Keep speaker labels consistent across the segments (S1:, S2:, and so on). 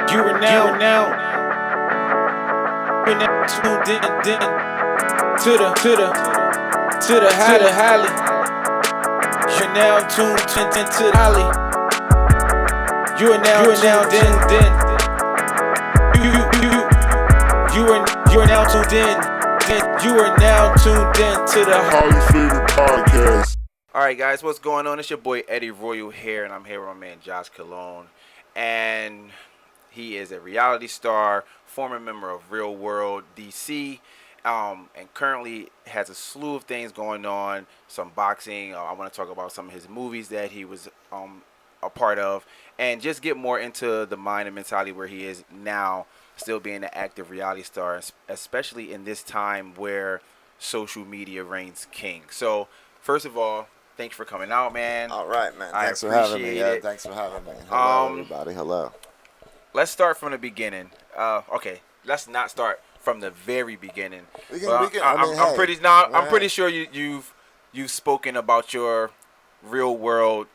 S1: You're now tuned in to the Holly. You're now tuned into the Holly. You are now tuned in. You are now tuned in. You are now tuned in to the
S2: Holly Favorite Podcast.
S3: Alright guys, what's going on? It's your boy Eddie Royal here, and I'm here with my man Josh Cologne. And he is a reality star, former member of Real World DC, and currently has a slew of things going on, some boxing. I want to talk about some of his movies that he was a part of, and just get more into the mind and mentality where he is now, still being an active reality star, especially in this time where social media reigns king. So, first of all, thanks for coming out, man.
S4: All right, man.
S3: I
S4: Thanks for having me.
S3: appreciate it.
S4: Thanks for having me. Hello, everybody. Hello.
S3: Let's start from the beginning. Okay, let's not start from the very beginning. I'm pretty sure you've spoken about your Real World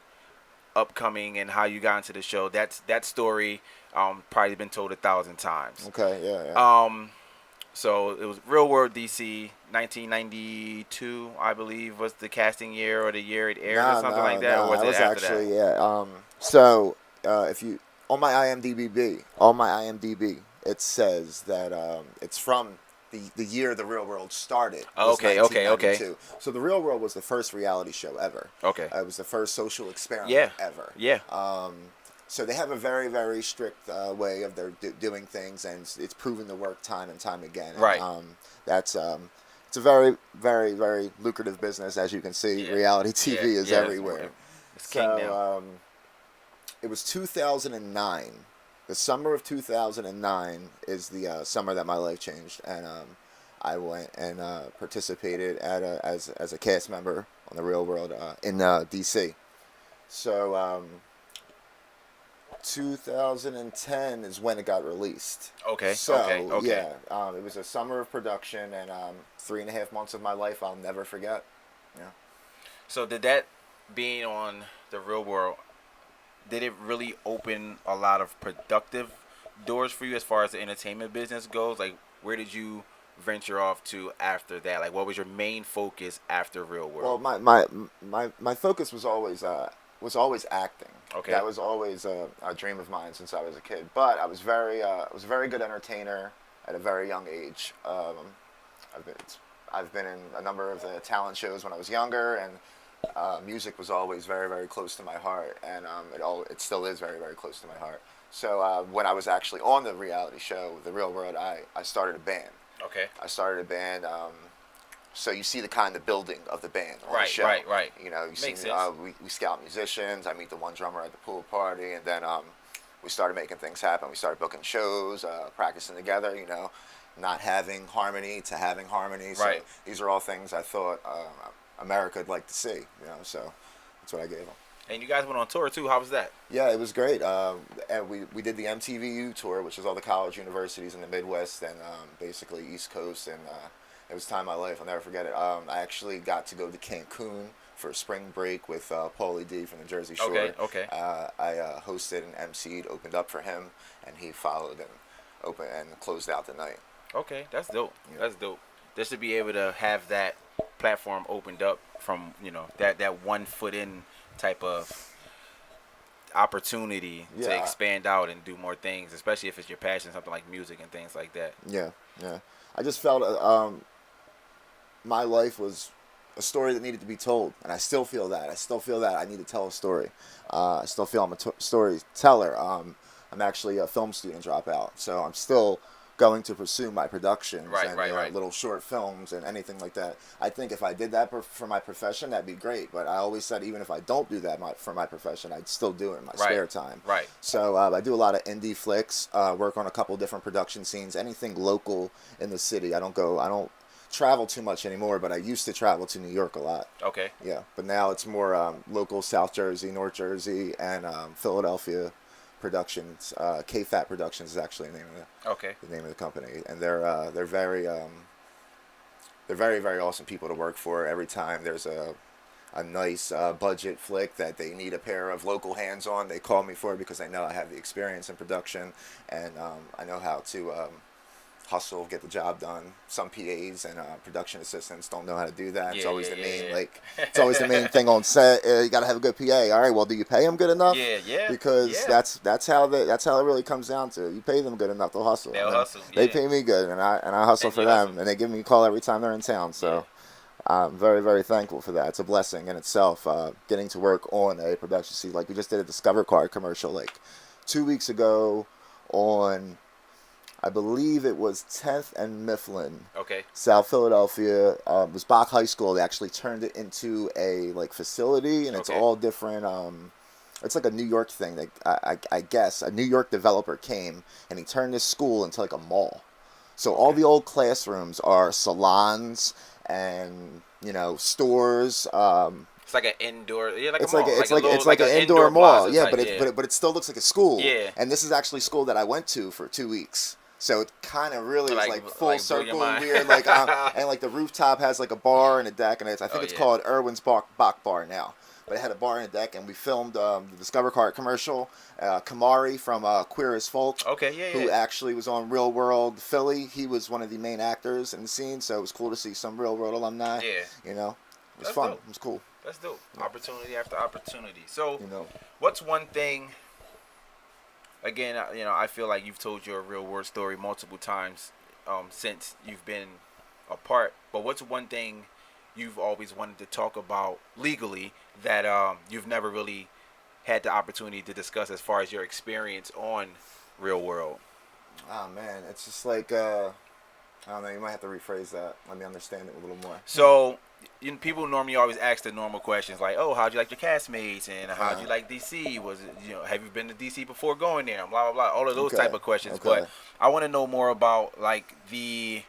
S3: upcoming and how you got into the show. That story probably been told 1,000 times.
S4: Okay, yeah.
S3: So it was Real World DC, 1992, I believe, was the casting year or the year it aired or something like that. Or was it after
S4: actually,
S3: that?
S4: yeah. So if you on my IMDb, it says that it's from the year the Real World started.
S3: Okay.
S4: So the Real World was the first reality show ever.
S3: Okay.
S4: It was the first social experiment ever.
S3: Yeah.
S4: So they have a very, very strict way of their doing things, and it's proven to work time and time again.
S3: Right.
S4: It's a very, very, very lucrative business, as you can see.
S3: Yeah.
S4: Reality TV is everywhere.
S3: It's king now.
S4: It was 2009. The summer of 2009 is the summer that my life changed, and I went and participated as a cast member on the Real World in DC. So 2010 is when it got released.
S3: Okay.
S4: So
S3: okay.
S4: yeah, it was a summer of production, and 3.5 months of my life I'll never forget. Yeah.
S3: So did that being on the Real World, did it really open a lot of productive doors for you as far as the entertainment business goes? Like, where did you venture off to after that? Like, what was your main focus after Real World?
S4: Well, my focus was always acting.
S3: Okay.
S4: That was always a dream of mine since I was a kid. But I was a very good entertainer at a very young age. I've been in a number of the talent shows when I was younger, and music was always very, very close to my heart, and it still is very, very close to my heart. So when I was actually on the reality show, The Real World, I started a band.
S3: Okay.
S4: I started a band. So you see the kind of building of the band on the show.
S3: Right.
S4: You know,
S3: Makes sense.
S4: we scout musicians. I meet the one drummer at the pool party, and then we started making things happen. We started booking shows, practicing together. You know, not having harmony to having harmony. So
S3: right.
S4: These are all things I thought America would like to see. You know, so that's what I gave them.
S3: And you guys went on tour too. How was that?
S4: Yeah, it was great. And we did the MTV tour, which is all the college universities in the Midwest and basically East Coast, and it was a time of my life. I'll never forget it. I actually got to go to Cancun for a spring break with Paulie D from the Jersey Shore.
S3: Okay.
S4: I hosted and emceed, opened up for him, and he followed and closed out the night.
S3: Okay, that's dope.
S4: Yeah.
S3: That's dope. Just to be able to have that platform opened up from, that 1 foot in type of opportunity to expand out and do more things, especially if it's your passion, something like music and things like that.
S4: Yeah. I just felt my life was a story that needed to be told, and I still feel that. I need to tell a story. I still feel I'm a storyteller. I'm actually a film student dropout, so I'm still going to pursue my productions and little short films and anything like that. I think if I did that for my profession, that'd be great. But I always said, even if I don't do that for my profession, I'd still do it in my spare time.
S3: Right.
S4: So I do a lot of indie flicks, work on a couple different production scenes, anything local in the city. I don't travel too much anymore, but I used to travel to New York a lot.
S3: Okay.
S4: Yeah, but now it's more local South Jersey, North Jersey, and Philadelphia productions. KFAT Productions is actually the name of the company, and they're very very awesome people to work for. Every time there's a a nice budget flick that they need a pair of local hands on, they call me for it because they know I have the experience in production, and I know how to hustle, get the job done. Some PAs and production assistants don't know how to do that. It's always the main it's always the main thing on set. You got to have a good PA. All right, well, do you pay them good enough? Because that's how it really comes down to. You pay them good enough, they'll hustle.
S3: They'll hustle.
S4: They pay me good, and I hustle for them, and they give me a call every time they're in town. So I'm very, very thankful for that. It's a blessing in itself, getting to work on a production. See, like we just did a Discover Card commercial like 2 weeks ago on, I believe it was 10th and Mifflin, South Philadelphia. It was Bach High School. They actually turned it into a facility, and it's all different. It's like a New York thing. I guess a New York developer came and he turned this school into like a mall. So all the old classrooms are salons and stores.
S3: It's like an indoor.
S4: It's like an indoor mall. Yeah, but it still looks like a school. Yeah. And this is actually a school that I went to for 2 weeks. So it kind of really was like full circle weird, and like the rooftop has like a bar and a deck, and I think it's called Irwin's Bach Bar now. But it had a bar and a deck, and we filmed the Discover Card commercial. Kamari from Queer as Folk, who actually was on Real World Philly. He was one of the main actors in the scene, so it was cool to see some Real World alumni. Yeah, it was fun. Dope. It was cool.
S3: That's dope. Yeah. Opportunity after opportunity. So, what's one thing? Again, I feel like you've told your Real World story multiple times since you've been apart. But what's one thing you've always wanted to talk about legally that you've never really had the opportunity to discuss as far as your experience on Real World?
S4: Oh man, it's just like I don't know. You might have to rephrase that. Let me understand it a little more.
S3: So, people normally always ask the normal questions like, "Oh, how'd you like your castmates?" and "How'd you like DC? Was it, have you been to DC before going there?" And blah blah blah. All of those type of questions. But I want to know more about like the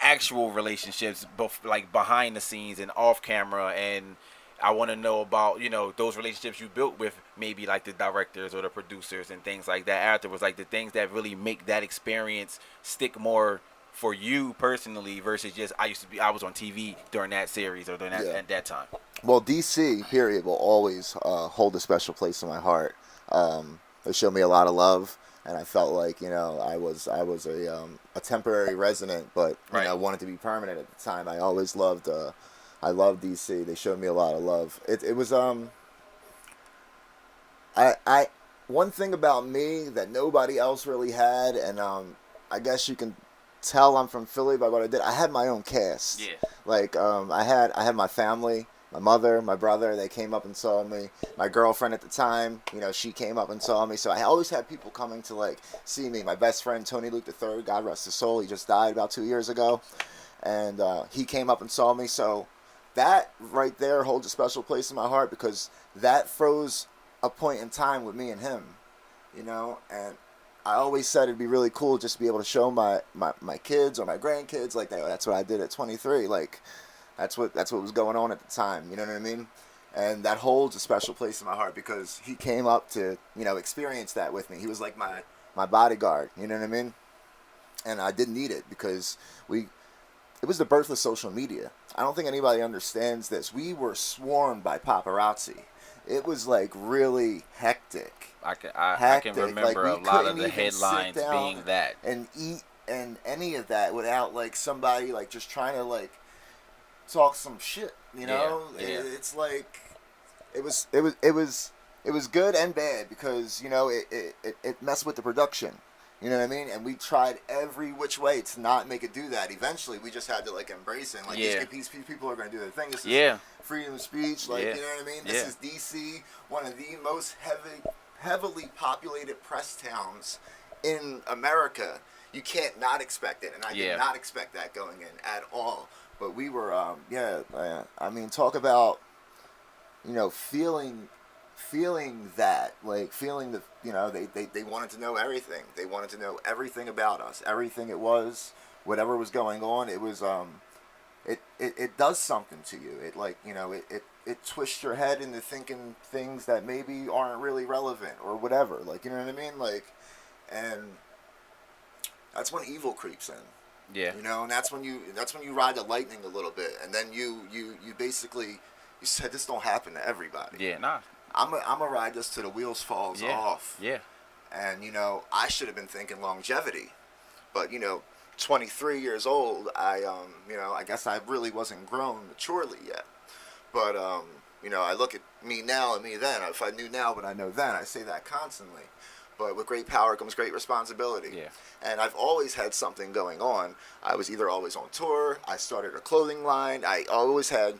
S3: actual relationships, both like behind the scenes and off camera, and I want to know about those relationships you built with maybe like the directors or the producers and things like that afterwards, like the things that really make that experience stick more for you personally versus just I was on TV during that series or during that at that time.
S4: Well, DC period will always hold a special place in my heart. They showed me a lot of love, and I felt like I was a temporary resident, but I wanted to be permanent at the time. I always loved DC. They showed me a lot of love. It was I one thing about me that nobody else really had, and I guess you can tell I'm from Philly by what I did. I had my own cast. Yeah. Like I had my family, my mother, my brother. They came up and saw me. My girlfriend at the time, she came up and saw me. So I always had people coming to like see me. My best friend Tony Luke III, God rest his soul. He just died about 2 years ago, and he came up and saw me. So that right there holds a special place in my heart because that froze a point in time with me and him, and I always said it'd be really cool just to be able to show my kids or my grandkids like that's what I did at 23. Like that's what was going on at the time. You know what I mean? And that holds a special place in my heart because he came up to experience that with me. He was like my bodyguard. You know what I mean? And I didn't need it because it was the birth of social media. I don't think anybody understands this. We were swarmed by paparazzi. It was like really hectic.
S3: I can remember a lot of the headlines being that
S4: and eat and any of that without like somebody like just trying to like talk some shit. It's like it was good and bad because it messed with the production. You know what I mean? And we tried every which way to not make it do that. Eventually, we just had to like embrace it. Like these people are going to do their thing. This is freedom of speech. Like you know what I mean? This is DC, one of the most heavily populated press towns in America. You can't not expect it, and I did not expect that going in at all. But we were, I mean, talk about feeling that, like feeling the, they wanted to know everything. They wanted to know everything about us, everything it was, whatever was going on. It was, it does something to you. It like, it twists your head into thinking things that maybe aren't really relevant or whatever. Like, you know what I mean? Like, and that's when evil creeps in.
S3: Yeah.
S4: And that's when you ride the lightning a little bit, and then you basically You said this don't happen to everybody.
S3: Yeah, nah.
S4: I'm a ride this till the wheels falls
S3: Yeah.
S4: off.
S3: Yeah.
S4: And, I should have been thinking longevity. But, 23 years old, I guess I really wasn't grown maturely yet. But, I look at me now and me then. If I knew now what I know then, I say that constantly. But with great power comes great responsibility.
S3: Yeah.
S4: And I've always had something going on. I was either always on tour. I started a clothing line. I always had,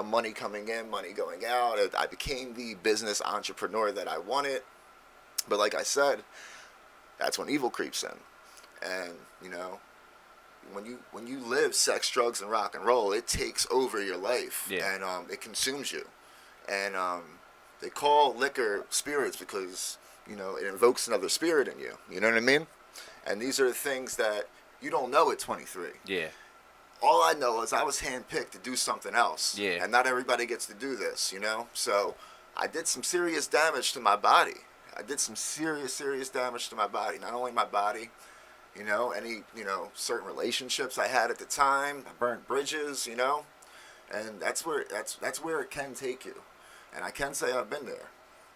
S4: money coming in, money going out. I became the business entrepreneur that I wanted. But like I said, that's when evil creeps in. And, when you live sex, drugs, and rock and roll, it takes over your life.
S3: Yeah.
S4: And it consumes you. And they call liquor spirits because, it invokes another spirit in you. You know what I mean? And these are things that you don't know at 23.
S3: Yeah.
S4: All I know is I was handpicked to do something else.
S3: Yeah.
S4: And not everybody gets to do this, So I did some serious damage to my body. I did some serious damage to my body. Not only my body, any, certain relationships I had at the time. I burnt bridges, And that's where it can take you. And I can say I've been there.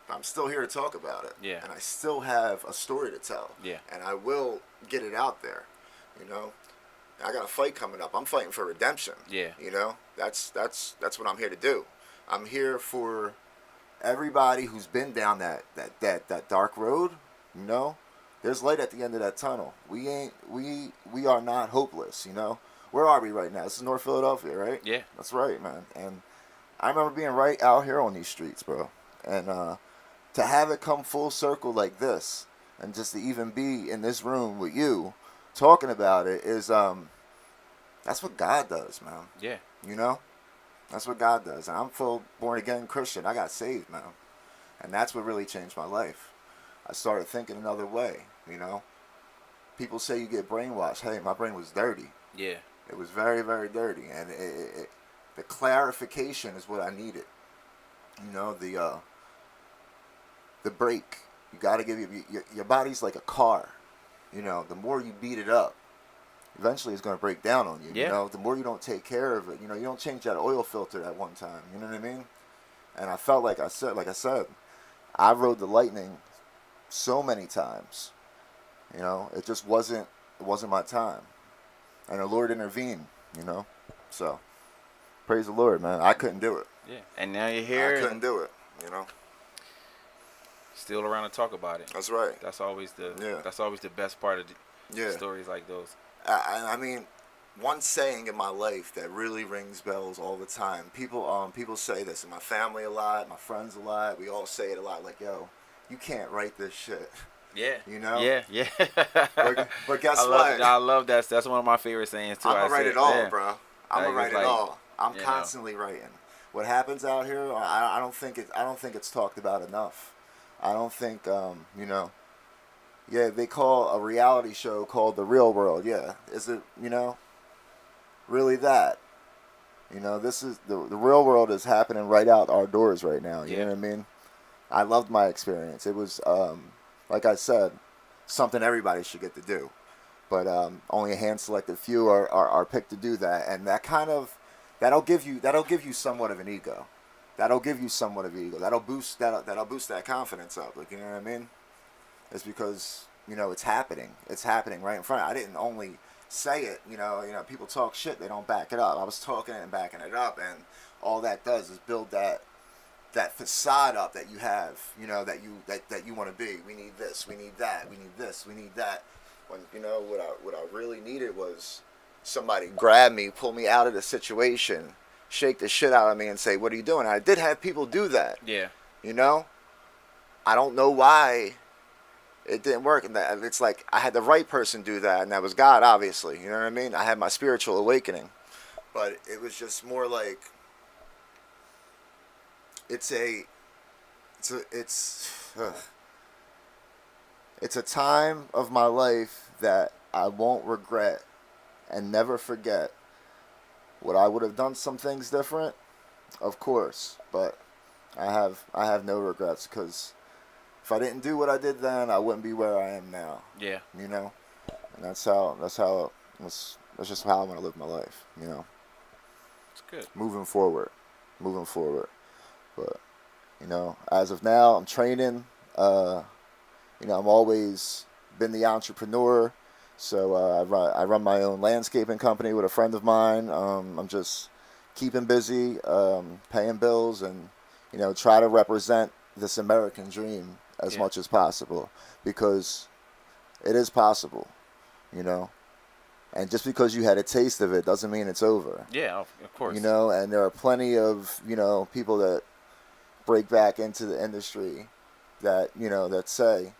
S4: But I'm still here to talk about it.
S3: Yeah.
S4: And I still have a story to tell.
S3: Yeah.
S4: And I will get it out there, I got a fight coming up. I'm fighting for redemption.
S3: Yeah.
S4: That's what I'm here to do. I'm here for everybody who's been down that dark road. There's light at the end of that tunnel. We are not hopeless. Where are we right now? This is North Philadelphia, right?
S3: Yeah.
S4: That's right, man. And I remember being right out here on these streets, bro. And to have it come full circle like this, and just to even be in this room with you, talking about it is that's what God does, man.
S3: Yeah.
S4: That's what God does. And I'm full born again Christian. I got saved, man. And that's what really changed my life. I started thinking another way, People say you get brainwashed. Hey, my brain was dirty.
S3: Yeah.
S4: It was very, very dirty. And the clarification is what I needed. The break. You got to give your body's like a car. The more you beat it up, eventually it's going to break down on you.
S3: Yeah.
S4: The more you don't take care of it, you don't change that oil filter at one time. You know what I mean? And I felt like I said, I rode the lightning so many times. It just wasn't my time. And the Lord intervened, So, praise the Lord, man. I couldn't do it.
S3: Yeah. And now you're here.
S4: I couldn't do it,
S3: Still around to talk about it.
S4: That's right.
S3: That's always the
S4: Yeah.
S3: That's always the best part of stories like those.
S4: I mean, one saying in my life that really rings bells all the time. People say this in my family a lot, my friends a lot. We all say it a lot. Like, yo, you can't write this shit.
S3: Yeah. Yeah.
S4: But guess what?
S3: I love that. That's one of my favorite sayings too.
S4: I'm gonna write it all,
S3: yeah.
S4: bro. I'm gonna write it all. I'm
S3: you
S4: constantly writing. What happens out here, I don't think it's talked about enough. I don't think yeah, they call a reality show called The Real World. Yeah, is it really that? This is the real world is happening right out our doors right now. You know what I mean? I loved my experience. It was like I said, something everybody should get to do, but only a hand-selected few are picked to do that, and that'll give you somewhat of an ego. That'll boost that confidence up. Like, you know what I mean? It's because it's happening. It's happening right in front. I didn't only say it. People talk shit. They don't back it up. I was talking it and backing it up, and all that does is build that facade up that you have. That you want to be. We need this. We need that. We need this. We need that. When what I really needed was somebody grab me, pull me out of the situation, shake the shit out of me, and say, "What are you doing?" And I did have people do that.
S3: Yeah.
S4: I don't know why it didn't work, and it's like I had the right person do that, and that was God, obviously. You know what I mean? I had my spiritual awakening, but it was just more like it's a time of my life that I won't regret and never forget. Would I would have done some things different? Of course, but I have no regrets, because if I didn't do what I did then, I wouldn't be where I am now.
S3: Yeah.
S4: And that's just how I'm gonna live my life.
S3: It's good.
S4: Moving forward. moving forward. But as of now, I'm training. I'm always been the entrepreneur. So I run my own landscaping company with a friend of mine. I'm just keeping busy, paying bills, and try to represent this American dream as much as possible, because it is possible, And just because you had a taste of it doesn't mean it's over.
S3: Yeah, of course.
S4: And there are plenty of people that break back into the industry that that say,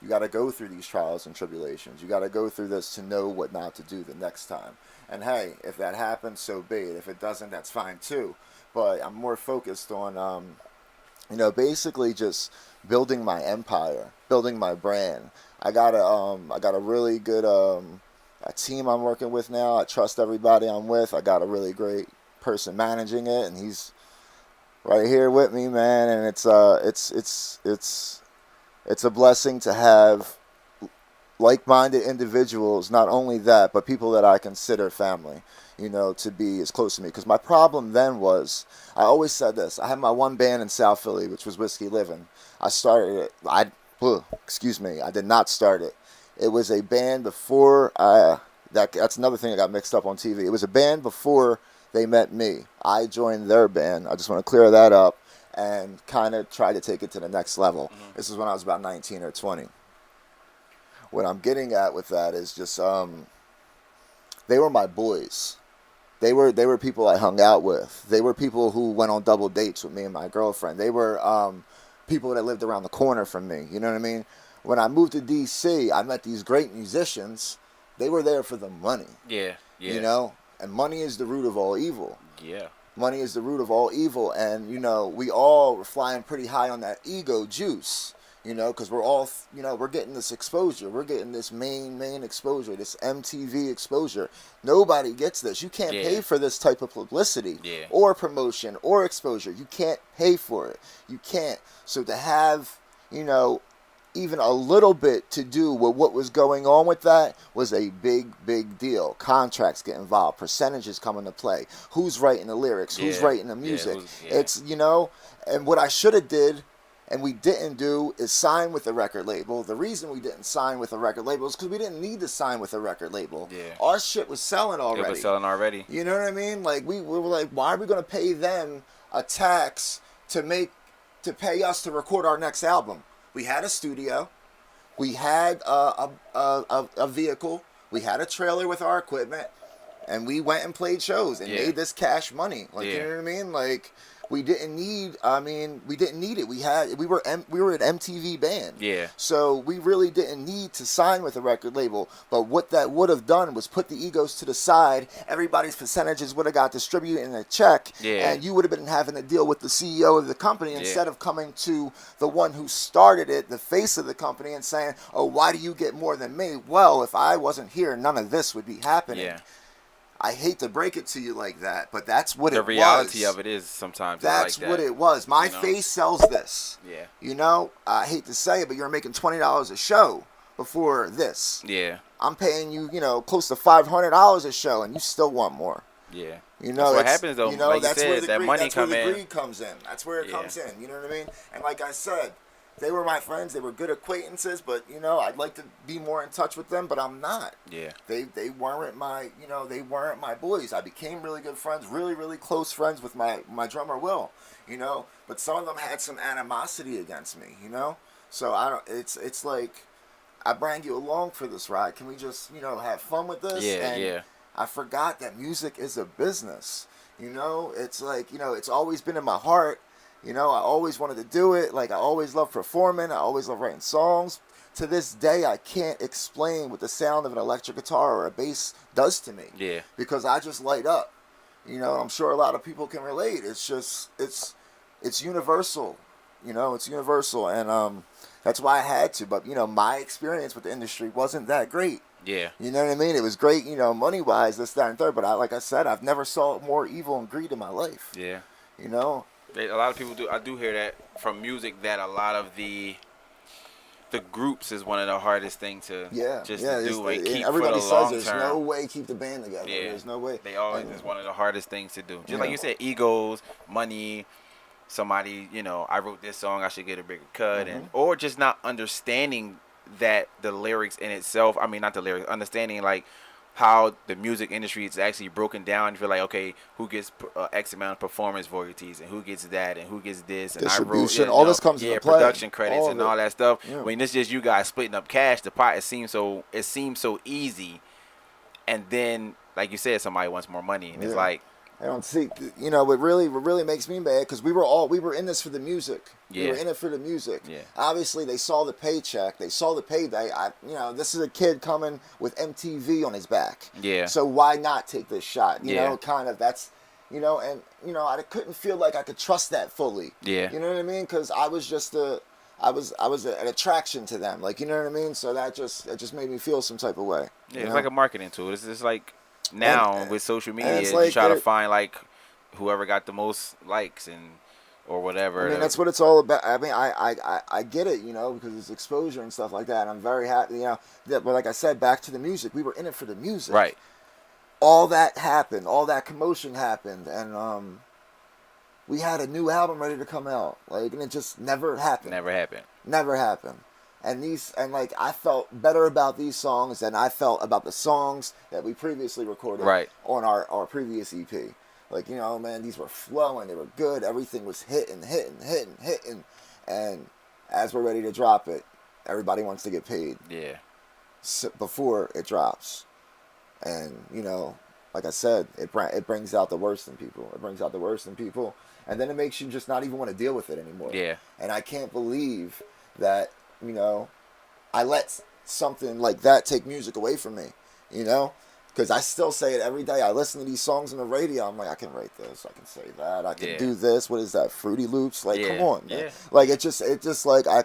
S4: you got to go through these trials and tribulations. You got to go through this to know what not to do the next time. And hey, if that happens, so be it. If it doesn't, that's fine too. But I'm more focused on, basically just building my empire, building my brand. I got a really good a team I'm working with now. I trust everybody I'm with. I got a really great person managing it, and he's right here with me, man. And it's a blessing to have like-minded individuals. Not only that, but people that I consider family, to be as close to me. Because my problem then was, I always said this. I had my one band in South Philly, which was Whiskey Living. I started it. I did not start it. It was a band before that's another thing that got mixed up on TV. It was a band before they met me. I joined their band. I just want to clear that up and kind of try to take it to the next level. Mm-hmm. This is when I was about 19 or 20. What I'm getting at with that is just they were my boys. They were people I hung out with. They were people who went on double dates with me and my girlfriend. They were people that lived around the corner from me. You know what I mean? When I moved to D.C., I met these great musicians. They were there for the money.
S3: Yeah, yeah.
S4: And money is the root of all evil.
S3: Yeah.
S4: Money is the root of all evil. And, we all were flying pretty high on that ego juice, because we're all, we're getting this exposure. We're getting this main exposure, this MTV exposure. Nobody gets this. You can't pay for this type of publicity or promotion or exposure. You can't pay for it. You can't. So to have, even a little bit to do with what was going on with that was a big deal. Contracts get involved. Percentages come into play. Who's writing the lyrics? Who's writing the music? It's, and what I should have did and we didn't do is sign with a record label. The reason we didn't sign with a record label is because we didn't need to sign with a record label.
S3: Yeah.
S4: Our shit was selling already.
S3: It was selling already.
S4: You know what I mean? Like, we were like, why are we going to pay them a tax to pay us to record our next album? We had a studio, we had a vehicle, we had a trailer with our equipment, and we went and played shows and made this cash money. Like, you know what I mean? Like, we didn't need it. We were an MTV band. Yeah. So we really didn't need to sign with a record label. But what that would have done was put the egos to the side. Everybody's percentages would have got distributed in a check. Yeah. And you would have been having to deal with the CEO of the company instead of coming to the one who started it, the face of the company, and saying, "Oh, why do you get more than me?" Well, if I wasn't here, none of this would be happening. Yeah. I hate to break it to you like that, but that's what it was.
S3: The reality of it is sometimes
S4: that's
S3: like that.
S4: What it was. My face sells this. Yeah. You know, I hate to say it, but you're making $20 a show before this. Yeah. I'm paying you, close to $500 a show, and you still want more. Yeah.
S3: That's what happens though. Like you said, that money
S4: comes in. That's where the greed comes in. That's where it comes in. You know what I mean? And like I said, they were my friends. They were good acquaintances, but I'd like to be more in touch with them, but I'm not. Yeah. They weren't my they weren't my boys. I became really good friends, really really close friends with my drummer Will. But some of them had some animosity against me. So I don't. It's like, I bring you along for this ride. Can we just have fun with this? Yeah. I forgot that music is a business. It's like it's always been in my heart. I always wanted to do it. Like, I always loved performing. I always loved writing songs. To this day, I can't explain what the sound of an electric guitar or a bass does to me. Yeah. Because I just light up. I'm sure a lot of people can relate. It's just, it's universal. It's universal. And that's why I had to. But, my experience with the industry wasn't that great. Yeah. You know what I mean? It was great, money-wise, this, that, and third. But like I said, I've never saw more evil and greed in my life. Yeah. A
S3: lot of people do. I do hear that from music, that a lot of the the groups is one of the hardest things to
S4: Yeah,
S3: do and keep
S4: everybody
S3: for the
S4: says
S3: long
S4: there's
S3: term.
S4: no way keep the band together.
S3: Yeah.
S4: There's no way.
S3: They always
S4: And,
S3: is one of the hardest things to do. Just
S4: Yeah.
S3: like you said, egos, money, somebody, I wrote this song, I should get a bigger cut, and or just not understanding that the lyrics in itself. I mean, not the lyrics, understanding like how the music industry is actually broken down. You feel like, okay, who gets X amount of performance royalties, and who gets that, and who gets this, and
S4: distribution, all this comes into play.
S3: production credits and all that stuff.
S4: Yeah.
S3: When it's just you guys splitting up cash, the pot it seems so easy, and then like you said, somebody wants more money, and it's like.
S4: I don't see, what really makes me mad, because we were in this for the music.
S3: Yeah.
S4: We were in it for the music.
S3: Yeah.
S4: Obviously, they saw the paycheck. They saw the payday. This is a kid coming with MTV on his back.
S3: Yeah.
S4: So why not take this shot? You
S3: Yeah.
S4: know, kind of, that's, I couldn't feel like I could trust that fully.
S3: Yeah.
S4: You know what I mean? Because I was just I was an attraction to them. Like, you know what I mean? So it just made me feel some type of way.
S3: Yeah, it's like a marketing tool. It's just like now with social media,
S4: it's
S3: you
S4: like
S3: try to find like whoever got the most likes or whatever.
S4: I mean, that's what it's all about. I mean, I get it, because it's exposure and stuff like that. And I'm very happy, but like I said, back to the music. We were in it for the music.
S3: Right.
S4: All that happened. All that commotion happened. And we had a new album ready to come out. And it just never happened. Never happened. And I felt better about these songs than I felt about the songs that we previously recorded on our previous EP. Man, these were flowing, they were good, everything was hitting. And as we're ready to drop it, everybody wants to get paid.
S3: Yeah.
S4: Before it drops. And, like I said, it brings out the worst in people. And then it makes you just not even want to deal with it anymore.
S3: Yeah.
S4: And I can't believe that, I let something like that take music away from me, because I still say it every day. I listen to these songs on the radio. I'm like, I can write this, I can say that, I can do this. What is that? Fruity Loops? Come on, man. It just like I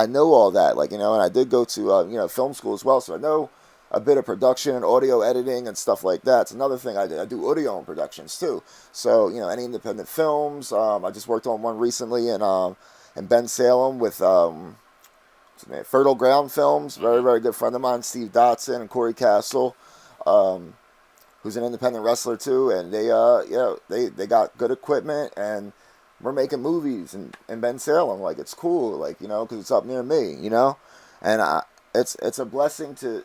S4: know all that, and I did go to film school as well, so I know a bit of production and audio editing and stuff like that. It's another thing I did. I do audio and productions too. So any independent films. I just worked on one recently in Ben Salem with Fertile Ground Films, very, very good friend of mine, Steve Dotson and Corey Castle, who's an independent wrestler too, and they got good equipment, and we're making movies in Ben Salem. It's cool, because it's up near me, and it's a blessing to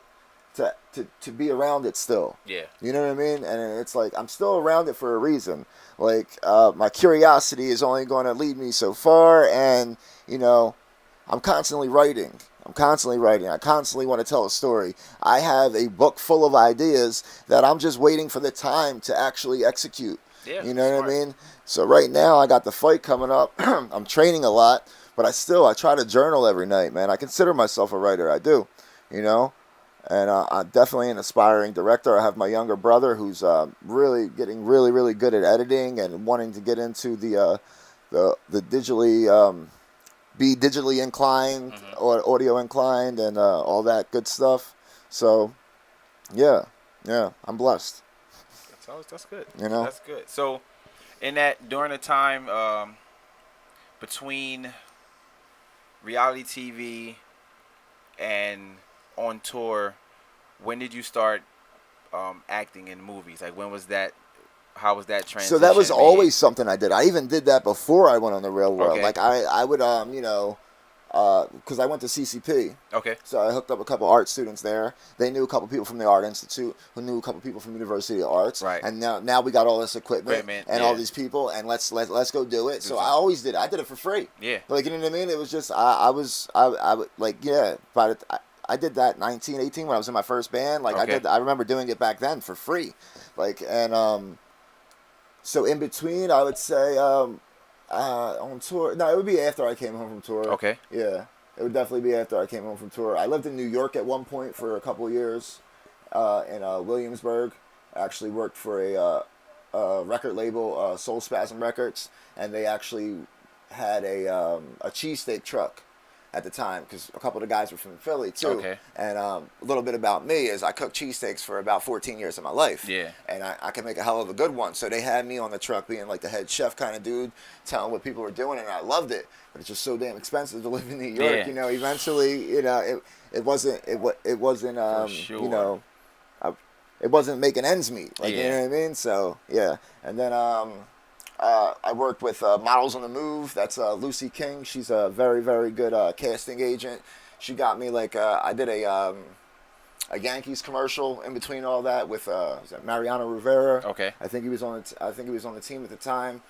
S4: be around it still.
S3: Yeah.
S4: You know what I mean? And it's I'm still around it for a reason. My curiosity is only going to lead me so far, and I'm constantly writing. I constantly want to tell a story. I have a book full of ideas that I'm just waiting for the time to actually execute.
S3: Yeah,
S4: you know what I mean? So right now I got the fight coming up. I'm training a lot, but I try to journal every night, man. I consider myself a writer. I do, And I'm definitely an aspiring director. I have my younger brother who's really getting really good at editing and wanting to get into the digitally be digitally inclined or audio inclined and all that good stuff. So yeah, I'm blessed.
S3: That's good.
S4: That's
S3: good. So during the time between reality TV and on tour, when did you start acting in movies? When was that? How was that transition?
S4: So that was always something I did. I even did that before I went on the Real World.
S3: Okay.
S4: I would because I went to CCP.
S3: Okay.
S4: So I hooked up a couple art students there. They knew a couple people from the Art Institute, who knew a couple people from University of Arts.
S3: Right.
S4: And now we got all this equipment and all these people, and let's go do it. So I always did it. I did it for free.
S3: Yeah.
S4: You know what I mean? It was just I would but I did that 19, 18 when I was in my first band. I remember doing it back then for free. So in between, I would say on tour. No, it would be after I came home from tour.
S3: Okay.
S4: Yeah, it would definitely be after I came home from tour. I lived in New York at one point for a couple of years, in Williamsburg. I actually worked for a record label, Soul Spasm Records, and they actually had a cheesesteak truck. at the time, because a couple of the guys were from Philly too.
S3: Okay.
S4: And a little bit about me is I cooked cheesesteaks for about 14 years of my life.
S3: Yeah.
S4: And I can make a hell of a good one. So they had me on the truck being like the head chef kind of dude, telling what people were doing, and I loved it. But it's just so damn expensive to live in New York.
S3: Yeah.
S4: You know, eventually, you know, it wasn't
S3: sure.
S4: you know, it wasn't making ends meet. Like,
S3: Yeah.
S4: you know what I mean? So yeah. And then I worked with Models on the Move. That's Lucy King. She's a very, very good casting agent. She got me like I did a Yankees commercial in between all that with is that Mariano Rivera.
S3: Okay.
S4: I think he was on the team at the time.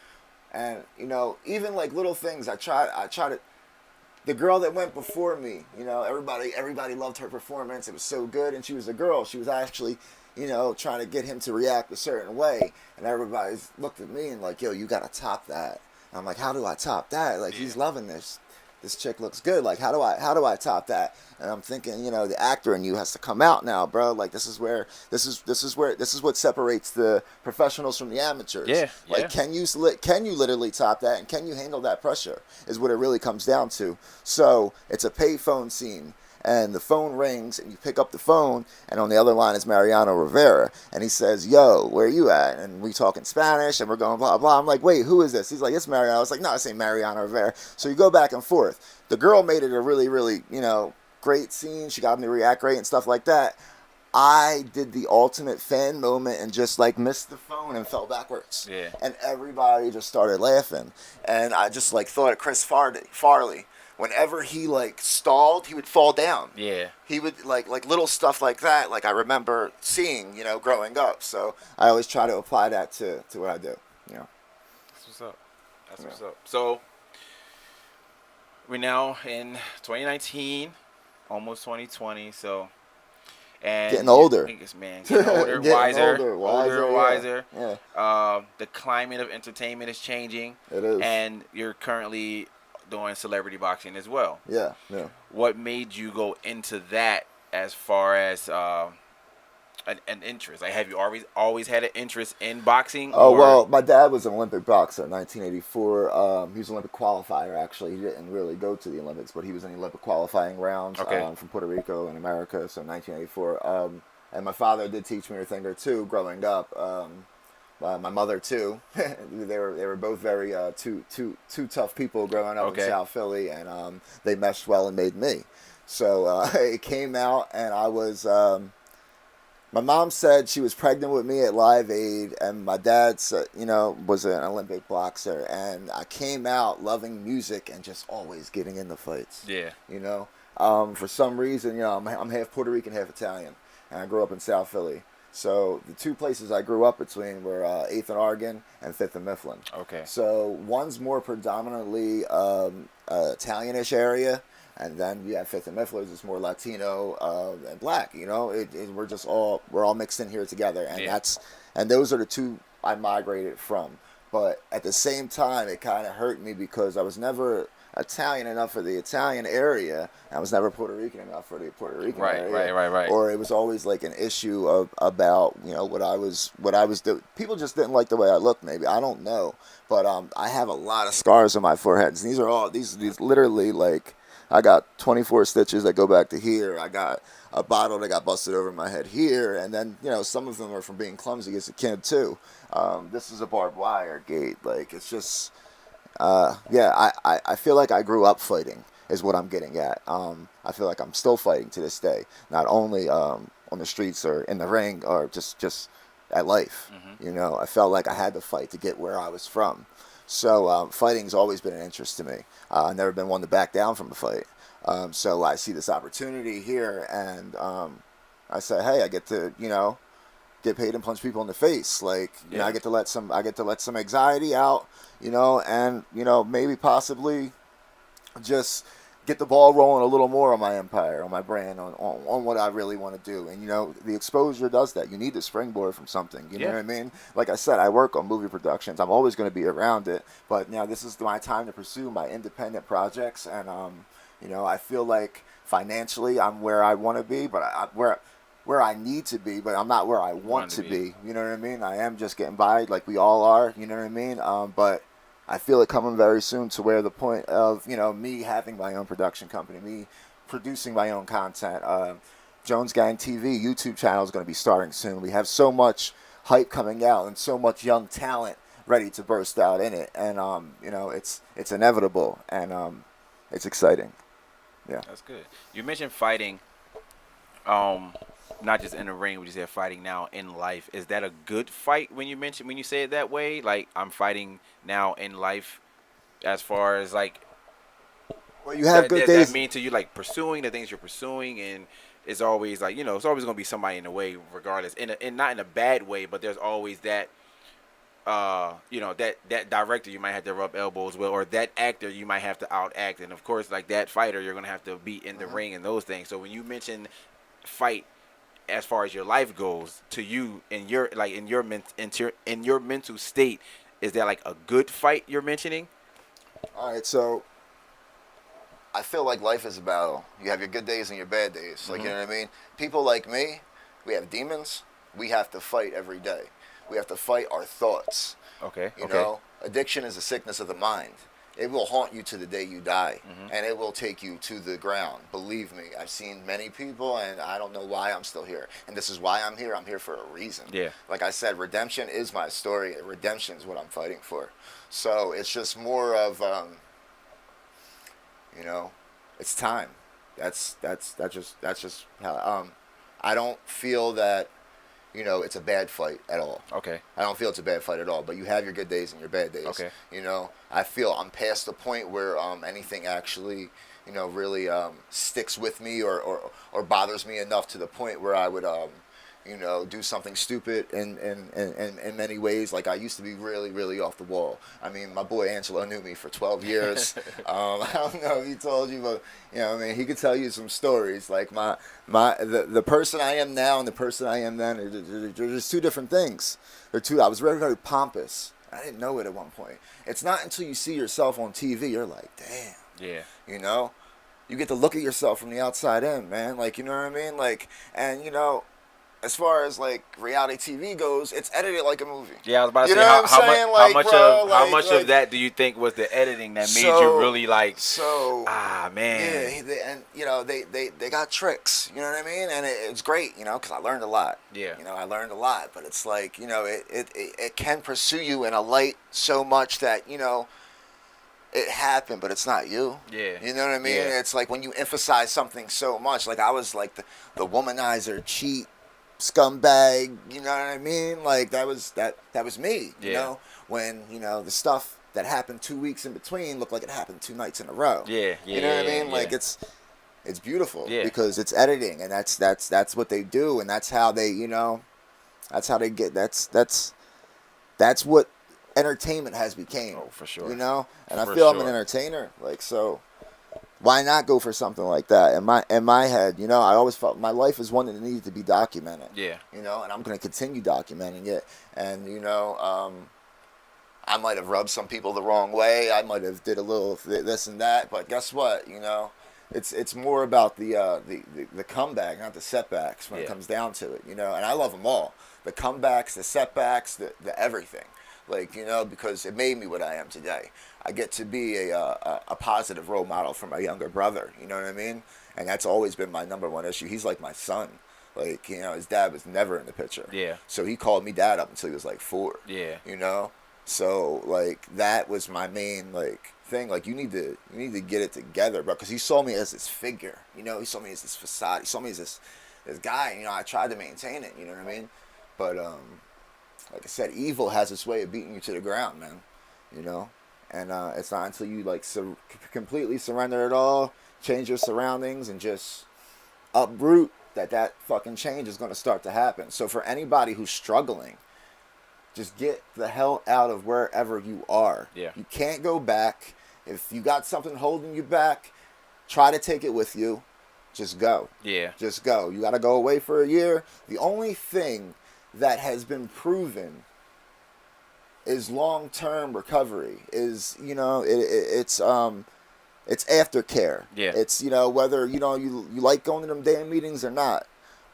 S4: And you know, even like little things, I try to. The girl that went before me, you know, everybody loved her performance. It was so good, and she was a girl. She was actually, you know, trying to get him to react a certain way, and everybody looked at me and like, yo, you gotta top that. And I'm like, how do I top that? Like, he's loving this. This chick looks good. Like, how do I top that? And I'm thinking, you know, the actor in you has to come out now, bro. Like, this is what separates the professionals from the amateurs.
S3: Yeah.
S4: Like, can you literally top that, and can you handle that pressure? Is what it really comes down to. So it's a payphone scene. And the phone rings, and you pick up the phone, and on the other line is Mariano Rivera. And he says, yo, where are you at? And we talk in Spanish, and we're going blah, blah. I'm like, wait, who is this? He's like, it's Mariano. I was like, no, this ain't Mariano Rivera. So you go back and forth. The girl made it a really, really, you know, great scene. She got me to react great and stuff like that. I did the ultimate fan moment and just, like, missed the phone and fell backwards.
S3: Yeah.
S4: And everybody just started laughing. And I just, like, thought of Chris Farley. Whenever he like stalled, he would fall down.
S3: Yeah.
S4: He would like little stuff like that. Like I remember seeing, you know, growing up. So I always try to apply that to what I do. You know.
S3: That's what's up. That's what's up. So we're now in 2019, almost 2020. So and
S4: getting older.
S3: Getting older,
S4: getting
S3: wiser.
S4: Yeah.
S3: The climate of entertainment is changing.
S4: It is.
S3: And you're currently doing celebrity boxing as well.
S4: Yeah.
S3: What made you go into that as far as an interest? Like, have you always had an interest in boxing?
S4: Oh, well, my dad was an Olympic boxer in 1984. He was an Olympic qualifier, actually. He didn't really go to the Olympics, but he was in the Olympic qualifying rounds from Puerto Rico and America, so 1984. And my father did teach me a thing or two growing up. My mother too. they were both very two tough people growing up in South Philly, and they meshed well and made me. So it came out, and I was. My mom said she was pregnant with me at Live Aid, and my dad said, you know, was an Olympic boxer, and I came out loving music and just always getting in the fights.
S3: Yeah.
S4: You know, for some reason, you know, I'm half Puerto Rican, half Italian, and I grew up in South Philly. So the two places I grew up between were 8th and Oregon and 5th and Mifflin. Okay. So one's more predominantly Italianish area, and then you have 5th and Mifflin's is more Latino and black. You know, we're all mixed in here together, and those are the two I migrated from. But at the same time, it kind of hurt me because I was never Italian enough for the Italian area. I was never Puerto Rican enough for the Puerto Rican area. Right. Or it was always like an issue about, you know, what I was doing. People just didn't like the way I looked. Maybe, I don't know, but I have a lot of scars on my forehead. And these are all these literally, like, I got 24 stitches that go back to here. I got a bottle that got busted over my head here, and then, you know, some of them are from being clumsy as a kid too. This is a barbed wire gate. Like, it's just. I feel like I grew up fighting is what I'm getting at. I feel like I'm still fighting to this day, not only on the streets or in the ring or just at life. Mm-hmm. You know, I felt like I had to fight to get where I was from. So fighting's always been an interest to me. I've never been one to back down from a fight. So I see this opportunity here, and I say, hey, I get to, you know, get paid and punch people in the face. Like, you know, I get to let some anxiety out, you know, and, you know, maybe possibly just get the ball rolling a little more on my empire, on my brand, on what I really want to do. And, you know, the exposure does that. You need to springboard from something. You know what I mean? Like I said, I work on movie productions. I'm always going to be around it. But now this is my time to pursue my independent projects. And, you know, I feel like financially I'm where I want to be, but where I need to be, but I'm not where I want to be. You know what I mean? I am just getting by like we all are. You know what I mean? But I feel it coming very soon to where the point of, me having my own production company, me producing my own content. Jones Gang TV YouTube channel is going to be starting soon. We have so much hype coming out and so much young talent ready to burst out in it, and it's inevitable, and it's exciting. Yeah,
S3: that's good. You mentioned fighting, not just in the ring. We just said fighting now in life. Is that a good fight when you say it that way? Like, I'm fighting now in life, as far as like.
S4: Well, you have good days.
S3: Does that mean to you like pursuing the things you're pursuing, and it's always like, it's always gonna be somebody in the way, regardless, and not in a bad way, but there's always that. That director you might have to rub elbows with, or that actor you might have to outact, and of course, like that fighter, you're gonna have to be in the ring and those things. So when you mention fight, as far as your life goes, to you in your mental state, is that like a good fight you're mentioning?
S4: All right, so I feel like life is a battle. You have your good days and your bad days. Like, you know what I mean? People like me, we have demons. We have to fight every day. We have to fight our thoughts.
S3: Okay.
S4: You know, addiction is a sickness of the mind. It will haunt you to the day you die, and it will take you to the ground. Believe me, I've seen many people, and I don't know why I'm still here. And this is why I'm here. I'm here for a reason.
S3: Yeah.
S4: Like I said, redemption is my story. Redemption is what I'm fighting for. So it's just more of, it's time. That's just how. I don't feel that. It's a bad fight at all.
S3: Okay.
S4: I don't feel it's a bad fight at all, but you have your good days and your bad days.
S3: Okay.
S4: I feel I'm past the point where anything actually, really sticks with me or bothers me enough to the point where I would, do something stupid in many ways. Like, I used to be really, really off the wall. I mean, my boy Angelo knew me for 12 years. I don't know if he told you, but, he could tell you some stories. Like, the person I am now and the person I am then, they're just two different things. I was very, very pompous. I didn't know it at one point. It's not until you see yourself on TV, you're like, damn.
S3: Yeah.
S4: You get to look at yourself from the outside in, man. Like, you know what I mean? Like, and, as far as like reality TV goes, it's edited like a movie.
S3: Yeah, I was about to say, how much of that do you think was the editing that made you really like? Man.
S4: Yeah, and they got tricks. You know what I mean? And it's great, because I learned a lot.
S3: Yeah.
S4: I learned a lot, but it's like, it can pursue you in a light so much that it happened, but it's not you.
S3: Yeah.
S4: You know what I mean?
S3: Yeah.
S4: It's like when you emphasize something so much. Like, I was like the womanizer, cheat, scumbag, you know what I mean? Like, that was me, when, the stuff that happened 2 weeks in between looked like it happened 2 nights in a row.
S3: Yeah.
S4: You know what I mean? Like, it's beautiful because it's editing, and that's what they do, and that's how they, that's how they get, that's what entertainment has became.
S3: Oh, for sure.
S4: And I feel I'm an entertainer, like, so why not go for something like that? In my head, I always felt my life is one that needed to be documented.
S3: Yeah.
S4: And I'm going to continue documenting it. And I might have rubbed some people the wrong way. I might have did a little this and that. But guess what? It's more about the comeback, not the setbacks when it comes down to it. And I love them all. The comebacks, the setbacks, the everything. Like, because it made me what I am today. I get to be a positive role model for my younger brother, you know what I mean? And that's always been my number one issue. He's like my son. Like, his dad was never in the picture.
S3: Yeah.
S4: So he called me dad up until he was like 4.
S3: Yeah.
S4: So, like, that was my main, like, thing. Like, you need to get it together, bro. Because he saw me as this figure, he saw me as this facade. He saw me as this guy, I tried to maintain it, you know what I mean? But, like I said, evil has its way of beating you to the ground, man. And it's not until you like completely surrender it all, change your surroundings, and just uproot that fucking change is going to start to happen. So for anybody who's struggling, just get the hell out of wherever you are.
S3: Yeah.
S4: You can't go back. If you got something holding you back, try to take it with you. Just go.
S3: Yeah. Just
S4: go. You got to go away for a year. The only thing that has been proven is long-term recovery. Is it's aftercare.
S3: Yeah.
S4: It's whether you like going to them damn meetings or not,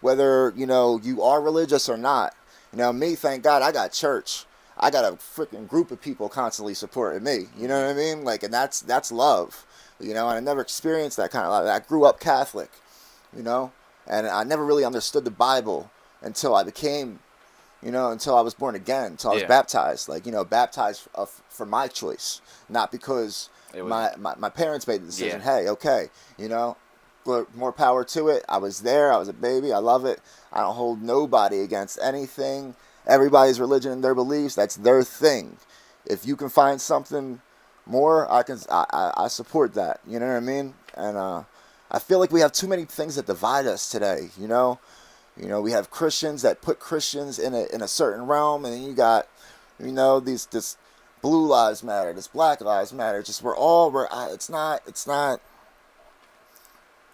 S4: whether you are religious or not. Me, thank God, I got church. I got a freaking group of people constantly supporting me. You know what I mean? Like, and that's love. You know, and I never experienced that kind of love. I grew up Catholic, you know, and I never really understood the Bible until I became, you know, until I was born again, until I was baptized. Like, you know, baptized for my choice, not because my parents made the decision. Hey, okay, you know, more power to it. I was there. I was a baby. I love it. I don't hold nobody against anything. Everybody's religion and their beliefs, that's their thing. If you can find something more, I support that. You know what I mean? And I feel like we have too many things that divide us today. You know, we have Christians that put Christians in a certain realm, and then you got, you know, this blue lives matter, this black lives matter. Just it's not.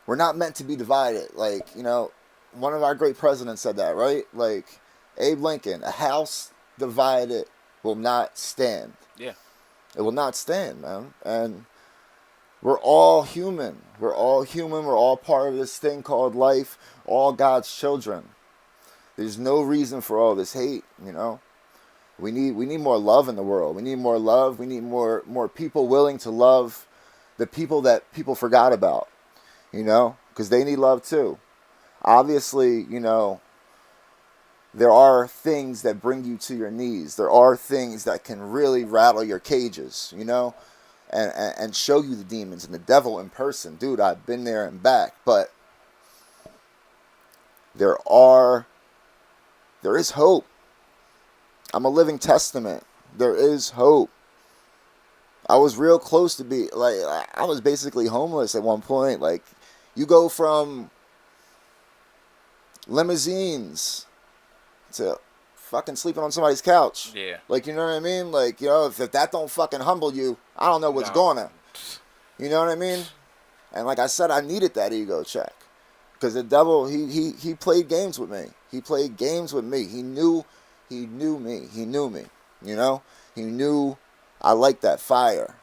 S4: We're not meant to be divided. Like, you know, one of our great presidents said that, right? Like Abe Lincoln, a house divided will not stand.
S3: Yeah.
S4: It will not stand, man. And we're all human. We're all human. We're all part of this thing called life. All God's children. There's no reason for all this hate, you know. We need more love in the world. We need more love. We need more people willing to love the people that people forgot about, you know, because they need love too. Obviously, you know, there are things that bring you to your knees. There are things that can really rattle your cages, you know, and show you the demons and the devil in person. Dude, I've been there and back. But there is hope. I'm a living testament. There is hope. I was real close to I was basically homeless at one point. Like, you go from limousines to fucking sleeping on somebody's couch.
S3: Yeah.
S4: Like, you know what I mean? Like, you know, if that don't fucking humble you, I don't know what's going on. You know what I mean? And like I said, I needed that ego check. Because the devil, he played games with me. He played games with me. He knew me. He knew me. You know? He knew I liked that fire.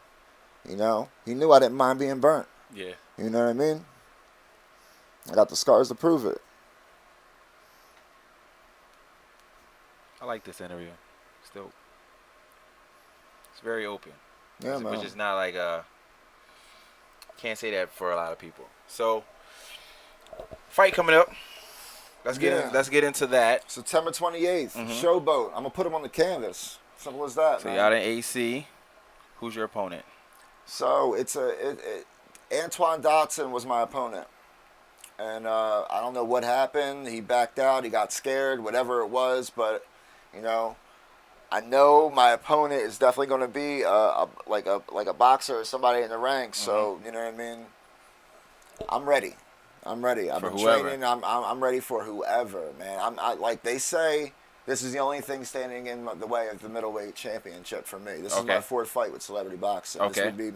S4: You know? He knew I didn't mind being burnt.
S3: Yeah.
S4: You know what I mean? I got the scars to prove it.
S3: I like this interview. Still, it's very open.
S4: Yeah, man.
S3: Which is not like can't say that for a lot of people. So, fight coming up. Let's get into that.
S4: September 28th, Showboat. I'm gonna put him on the canvas. Simple as that.
S3: So
S4: man.
S3: you out in AC. Who's your opponent?
S4: So Antoine Dotson was my opponent. And I don't know what happened. He backed out. He got scared. Whatever it was, but you know, I know my opponent is definitely going to be like a boxer or somebody in the ranks. So you know what I mean. I'm ready. I've been training. I'm ready for whoever, man. I like they say. This is the only thing standing in the way of the middleweight championship for me. This is my fourth fight with celebrity boxing.
S3: Okay.
S4: This would be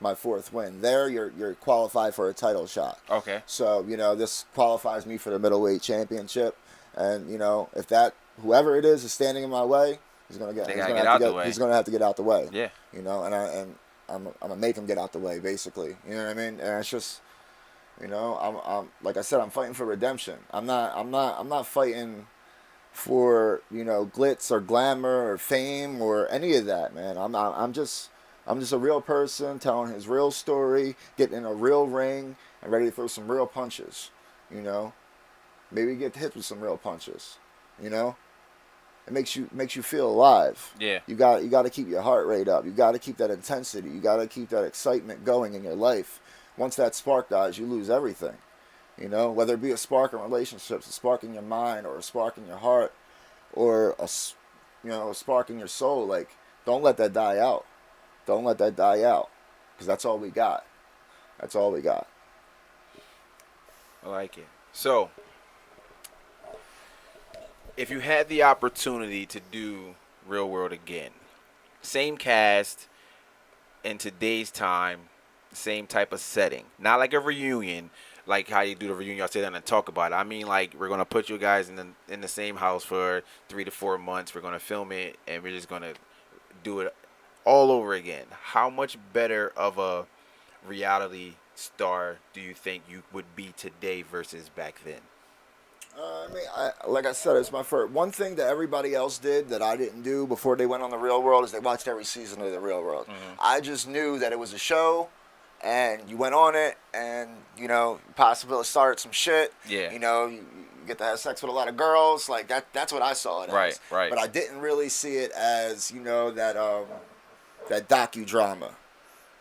S4: my fourth win. There, you're qualified for a title shot.
S3: Okay.
S4: So, you know, this qualifies me for the middleweight championship. And, you know, if whoever it is standing in my way, he's going to have to get out the way.
S3: Yeah.
S4: You know, and I'm going to make him get out the way, basically. You know what I mean? And it's just, you know, I'm like I said, I'm fighting for redemption. I'm not fighting for, you know, glitz or glamour or fame or any of that, man. I'm just a real person telling his real story, getting in a real ring and ready to throw some real punches, you know. Maybe get hit with some real punches, you know. It makes you feel alive.
S3: Yeah.
S4: You got to keep your heart rate up. You got to keep that intensity. You got to keep that excitement going in your life. Once that spark dies, you lose everything. You know, whether it be a spark in relationships, a spark in your mind, or a spark in your heart, or a spark in your soul. Like, don't let that die out. Don't let that die out, because that's all we got. That's all we got.
S3: I like it. So, if you had the opportunity to do Real World again, same cast, in today's time, same type of setting, not like a reunion, like how you do the reunion, y'all sit down and talk about it. I mean, like, we're gonna put you guys in the same house for 3 to 4 months. We're gonna film it, and we're just gonna do it all over again. How much better of a reality star do you think you would be today versus back then?
S4: I mean, like I said, it's my first. One thing that everybody else did that I didn't do before they went on the Real World is they watched every season of the Real World. I just knew that it was a show, and you went on it, and possibly started some shit.
S3: Yeah.
S4: You get to have sex with a lot of girls, like that. That's what I saw it
S3: Right,
S4: as.
S3: right.
S4: But I didn't really see it as that docudrama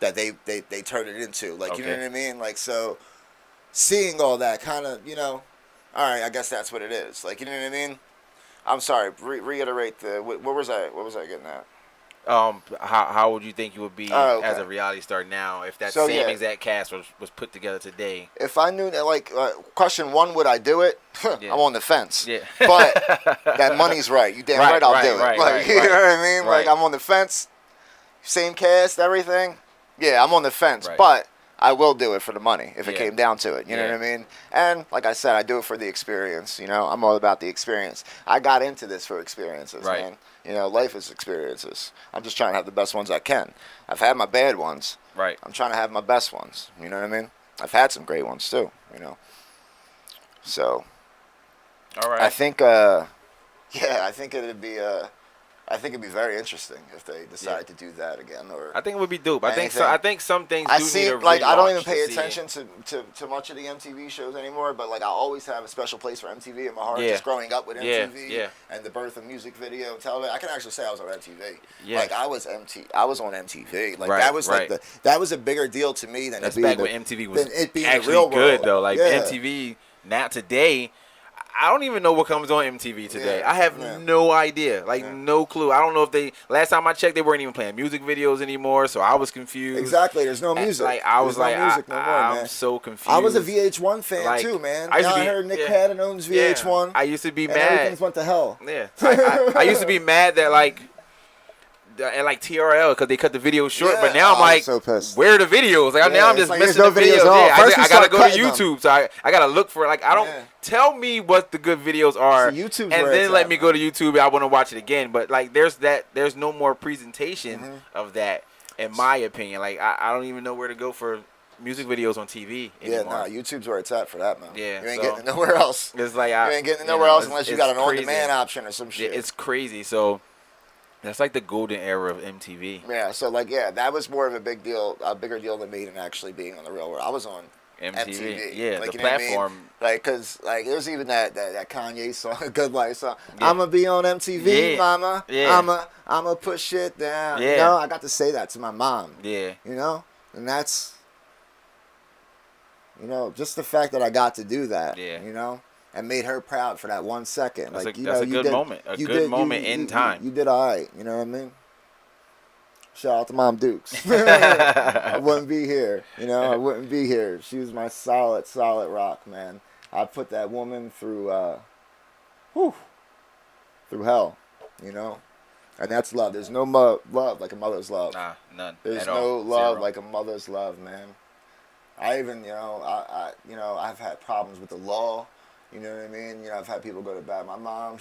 S4: that they turned it into. Like you know
S3: Okay.
S4: what I mean? Like so, seeing all that kind of all right, I guess that's what it is. Like, you know what I mean? I'm sorry. Reiterate what was I getting at?
S3: How would you think you would be
S4: Okay.
S3: as a reality star now if that
S4: So,
S3: same
S4: yeah.
S3: exact cast was put together today?
S4: If I knew that, like, question one, would I do it?
S3: Yeah.
S4: I'm on the fence.
S3: Yeah.
S4: But that money's right. You damn right, I'll do it. Like, you know what I mean?
S3: Right.
S4: Like, I'm on the fence. Same cast, everything. Yeah, I'm on the fence.
S3: Right.
S4: But I will do it for the money if it
S3: Yeah.
S4: came down to it. You know
S3: Yeah.
S4: what I mean? And like I said, I do it for the experience. I'm all about the experience. I got into this for experiences,
S3: Right.
S4: man. Life is experiences. I'm just trying to have the best ones I can. I've had my bad ones.
S3: Right.
S4: I'm trying to have my best ones. You know what I mean? I've had some great ones too. So
S3: All right.
S4: I think, I think it'd be. I think it'd be very interesting if they decided to do that again. Or
S3: I think it would be dope. I think
S4: anything.
S3: I think some things
S4: I
S3: do
S4: see,
S3: need a
S4: like, I don't even
S3: relaunch
S4: pay
S3: to see it.
S4: attention to much of the MTV shows anymore, but, like, I always have a special place for MTV in my heart,
S3: Yeah.
S4: just growing up with
S3: Yeah,
S4: MTV
S3: yeah.
S4: and the birth of music video, television. I can actually say I was on MTV.
S3: Yeah.
S4: Like, I was on MTV. Like,
S3: Right,
S4: that was,
S3: right.
S4: like, that was a bigger deal to me than
S3: That's
S4: it being
S3: back when MTV was
S4: than it being the
S3: actually
S4: Real
S3: good,
S4: World.
S3: though. Like,
S4: Yeah.
S3: MTV, now today, I don't even know what comes on MTV today.
S4: Yeah,
S3: I have
S4: yeah.
S3: no idea. Like,
S4: Yeah.
S3: no clue. I don't know if last time I checked, they weren't even playing music videos anymore, so I was confused.
S4: Exactly. There's no music.
S3: Like, I was
S4: There's
S3: like,
S4: no music no more,
S3: I'm
S4: man.
S3: so confused.
S4: I was a VH1 fan
S3: Like,
S4: too, man.
S3: I used to
S4: I
S3: be-
S4: heard Nick
S3: yeah.
S4: Cannon owns VH1.
S3: I used to be
S4: and
S3: mad.
S4: everything's went to hell.
S3: Yeah. I used to be mad that, like, and like TRL because they cut the videos short,
S4: Yeah.
S3: but now I'm
S4: Oh, I'm
S3: like,
S4: so pissed.
S3: where are the videos? Like
S4: Yeah,
S3: now I'm
S4: it's
S3: just
S4: like
S3: missing
S4: there's
S3: the
S4: no videos
S3: videos.
S4: at all.
S3: Yeah,
S4: First we
S3: I gotta
S4: start
S3: go to
S4: cutting them.
S3: YouTube, so I gotta look for it. Like I don't
S4: Yeah.
S3: tell me what the good videos are,
S4: See, YouTube's
S3: and
S4: where
S3: then
S4: it's
S3: let
S4: at,
S3: me go to YouTube. I want to watch it again, but like there's no more presentation of that, in my opinion. Like I don't even know where to go for music videos on TV
S4: Yeah,
S3: anymore.
S4: nah, YouTube's where it's at for that, man.
S3: Yeah,
S4: You ain't
S3: so-
S4: getting it nowhere else.
S3: It's like
S4: You ain't getting it
S3: you
S4: nowhere
S3: know,
S4: else unless you got an
S3: it's
S4: on-demand
S3: crazy.
S4: option or some
S3: Yeah,
S4: shit.
S3: it's crazy. So that's like the golden era of MTV.
S4: Yeah, so like, that was more of a bigger deal than me than actually being on the Real World. I was on MTV.
S3: Yeah,
S4: like,
S3: the
S4: you know what I mean?
S3: platform.
S4: Like, cause like there's even that Kanye song, Good Life song.
S3: Yeah.
S4: I'ma be on MTV,
S3: Yeah.
S4: mama.
S3: Yeah.
S4: I'ma put shit down.
S3: Yeah.
S4: I got to say that to my mom.
S3: Yeah.
S4: And that's, just the fact that I got to do that.
S3: Yeah.
S4: And made her proud for that 1 second.
S3: That's
S4: like,
S3: a good moment. A good moment in time.
S4: You did all right. You know what I mean? Shout out to Mom Dukes. I wouldn't be here. I wouldn't be here. She was my solid rock, man. I put that woman through hell, And that's love. There's no love like a mother's love.
S3: Nah, none.
S4: There's
S3: at
S4: no
S3: all.
S4: love
S3: Zero.
S4: like a mother's love, man. I even, I've had problems with the law. You know what I mean? I've had people go to bat. My mom,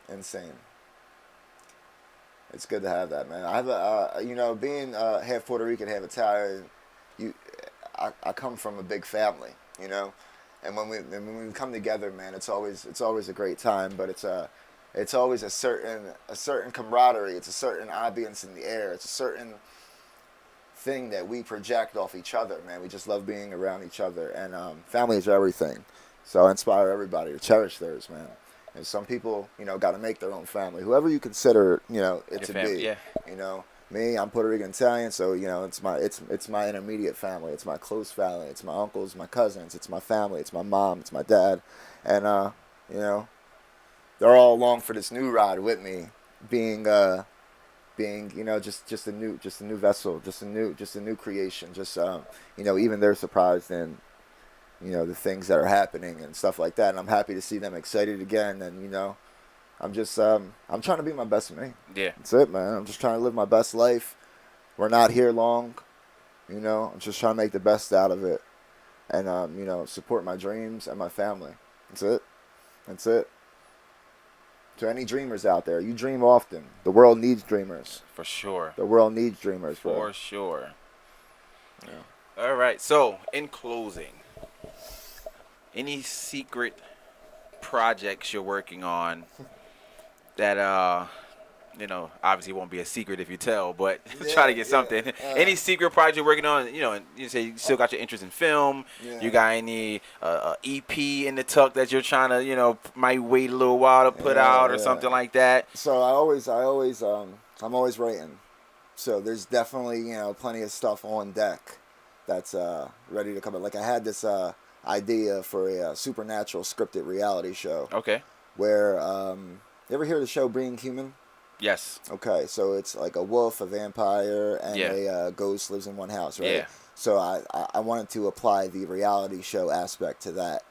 S4: insane. It's good to have that, man. I have being half Puerto Rican, half Italian, I come from a big family, and when we come together, man, it's always a great time. But it's always a certain camaraderie. It's a certain ambience in the air. It's a certain thing that we project off each other, man. We just love being around each other, and family is everything. So I inspire everybody to cherish theirs, man. And some people, got to make their own family. Whoever you consider, it
S3: Your
S4: to
S3: family,
S4: be.
S3: yeah.
S4: Me, I'm Puerto Rican Italian, so it's my intermediate family. It's my close family. It's my uncles, my cousins. It's my family. It's my mom. It's my dad, and they're all along for this new ride with me, being just a new vessel, just a new creation. Just even they're surprised in the things that are happening and stuff like that, and I'm happy to see them excited again. And I'm just I'm trying to be my best me.
S3: Yeah.
S4: That's it, man. I'm just trying to live my best life. We're not here long, I'm just trying to make the best out of it, and support my dreams and my family. That's it. To any dreamers out there, you dream often. The world needs dreamers.
S3: For sure.
S4: The world needs dreamers, bro.
S3: For sure.
S4: Yeah.
S3: All right. So, in closing, any secret projects you're working on that obviously won't be a secret if you tell, but try to get something. Any secret project you're working on, and you say you still got your interest in film.
S4: Yeah.
S3: You got any EP in the tuck that you're trying to, might wait a little while to put out or something like that?
S4: So I'm always writing. So there's definitely, plenty of stuff on deck that's ready to come out. Like I had this idea for a supernatural scripted reality show.
S3: Okay.
S4: Where, you ever hear the show Being Human?
S3: Yes.
S4: Okay, so it's like a wolf, a vampire, and
S3: Yeah.
S4: a ghost lives in one house, right?
S3: Yeah.
S4: So I wanted to apply the reality show aspect to that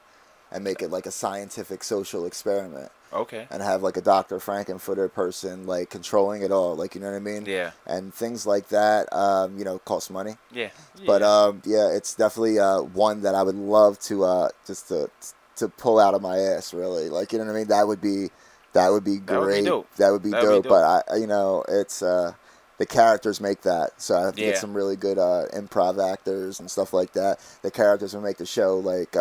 S4: and make it like a scientific social experiment.
S3: Okay.
S4: And have like a Dr. Frankenfooter person like controlling it all, like, you know what I mean?
S3: Yeah.
S4: And things like that, cost money.
S3: Yeah.
S4: But it's definitely one that I would love to just to pull out of my ass, really. Like, you know what I mean? That would be great. That would be dope. But it's the characters make that, so I have to get some really good improv actors and stuff like that. The characters will make the show. Like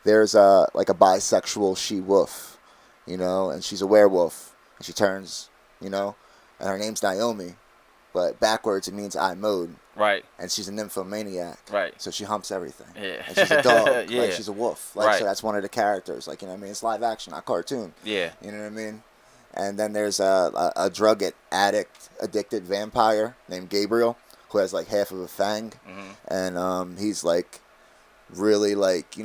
S4: there's like a bisexual she-wolf, and she's a werewolf, and she turns, and her name's Naomi, but backwards it means I mode.
S3: Right.
S4: And she's a nymphomaniac.
S3: Right.
S4: So she humps everything.
S3: Yeah.
S4: And she's a dog.
S3: Yeah.
S4: Like she's a wolf. Like
S3: Right.
S4: So that's one of the characters. Like, you know what I mean? It's live action, not cartoon.
S3: Yeah.
S4: You know what I mean? And then there's a drug addicted vampire named Gabriel who has like half of a fang.
S3: Mm-hmm.
S4: And he's like really like,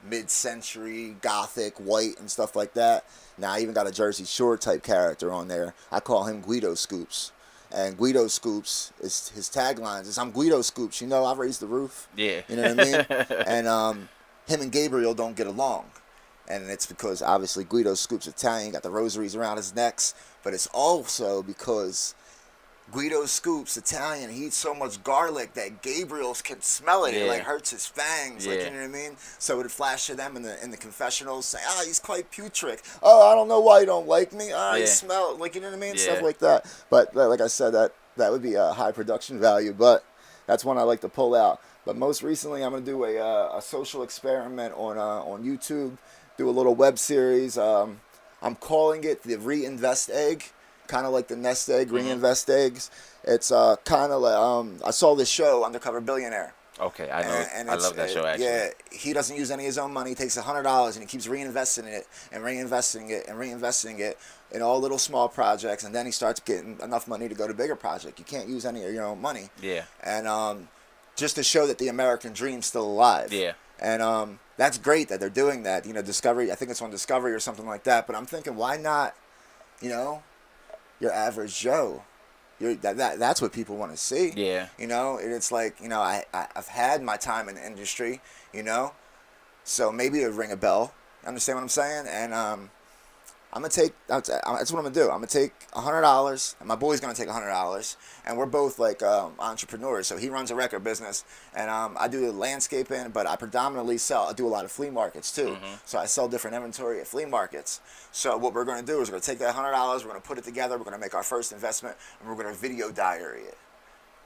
S4: mid-century gothic white and stuff like that. Now I even got a Jersey Shore type character on there. I call him Guido Scoops. And Guido Scoops, is his taglines is, "I'm Guido Scoops, I raised the roof."
S3: Yeah.
S4: You know what I mean? And him and Gabriel don't get along. And it's because, obviously, Guido Scoops Italian, got the rosaries around his necks. But it's also because Guido Scoops Italian, he eats so much garlic that Gabriel can smell it.
S3: Yeah.
S4: It, like, hurts his fangs.
S3: Yeah.
S4: Like, you know what I mean? So it would flash to them in the confessionals, saying, he's quite putrid. Oh, I don't know why you don't like me. You smell it. Like, you know what I mean?
S3: Yeah.
S4: Stuff like that. But, like I said, that would be a high production value. But that's one I like to pull out. But most recently, I'm going to do a social experiment on YouTube. Do a little web series. I'm calling it the Reinvest Egg, kind of like the Nest Egg, Reinvest Eggs. It's kind of like I saw this show, Undercover Billionaire.
S3: Okay, I know. And I love that show, actually.
S4: Yeah, he doesn't use any of his own money. He takes $100 and he keeps reinvesting it and reinvesting it and reinvesting it in all little small projects, and then he starts getting enough money to go to bigger projects. You can't use any of your own money.
S3: Yeah.
S4: And just to show that the American dream's still alive.
S3: Yeah.
S4: And that's great that they're doing that. Discovery, I think it's on Discovery or something like that. But I'm thinking, why not, your average Joe? That's what people want to see.
S3: Yeah.
S4: It's like, I've had my time in the industry, so maybe it'll ring a bell. Understand what I'm saying? And I'm going to take, that's what I'm going to do. I'm going to take $100, and my boy's going to take $100, and we're both like entrepreneurs. So he runs a record business, and I do landscaping, but I predominantly I do a lot of flea markets too.
S3: Mm-hmm.
S4: So I sell different inventory at flea markets. So what we're going to do is we're going to take that $100, we're going to put it together, we're going to make our first investment, and we're going to video diary it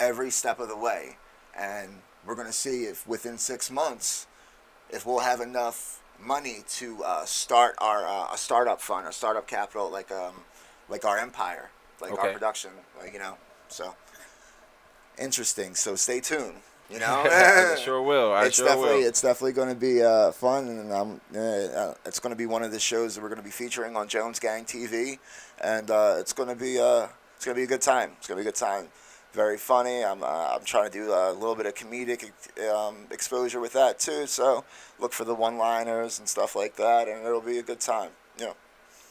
S4: every step of the way. And we're going to see if within 6 months, if we'll have enough money to start our a startup fund, a startup capital, like our empire, like our production, so interesting. So stay tuned.
S3: I sure will.
S4: It's definitely going to be fun, and it's going to be one of the shows that we're going to be featuring on Jones Gang TV, and it's going to be a good time. It's going to be a good time. Very funny. I'm trying to do a little bit of comedic exposure with that too. So look for the one-liners and stuff like that, and it'll be a good time.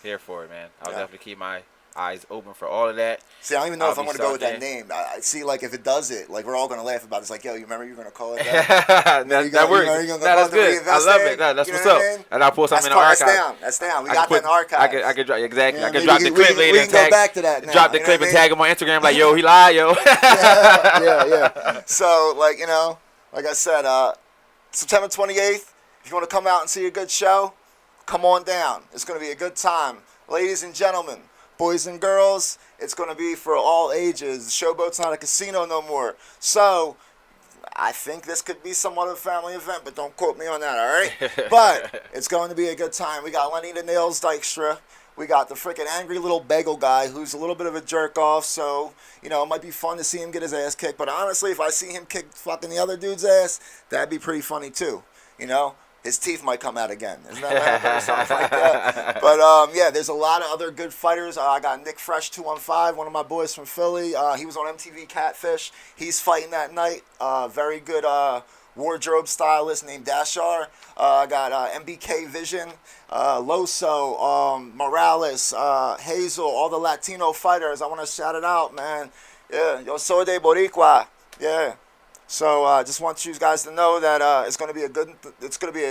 S3: Here for it, man. I'll definitely keep my eyes open for all of that.
S4: See, I don't even know if I'm going to go with that name. I see, like, if it does it, like, we're all going to laugh about it. It's like, yo, you remember you were going to call it that?
S3: that works. That's good. I love it. That's what's up. I mean? And I'll pull something in the archive.
S4: That's down. We got that in the archive.
S3: I could drop, exactly.
S4: Yeah,
S3: I could drop the clip later.
S4: We can go back to that now.
S3: Drop the clip and tag him on Instagram like, yo, he lied, yo.
S4: Yeah. So, like I said, September 28th, if you want to come out and see a good show, come on down. It's going to be a good time. Ladies and gentlemen, boys and girls, it's going to be for all ages. Showboat's not a casino no more. So, I think this could be somewhat of a family event, but don't quote me on that, all right? But it's going to be a good time. We got Lenny the Nails Dykstra. We got the freaking angry little bagel guy who's a little bit of a jerk off, so, you know, it might be fun to see him get his ass kicked. But honestly, if I see him kick fucking the other dude's ass, that'd be pretty funny too. You know, his teeth might come out again. Isn't that happen or something like that? But, yeah, there's a lot of other good fighters. I got Nick Fresh 215, one of my boys from Philly. He was on MTV Catfish. He's fighting that night. Very good wardrobe stylist named Dashar. I got MBK Vision, Loso, Morales, Hazel, all the Latino fighters. I want to shout it out, man. Yeah, yo soy de Boricua. Yeah. So just want you guys to know that it's gonna be a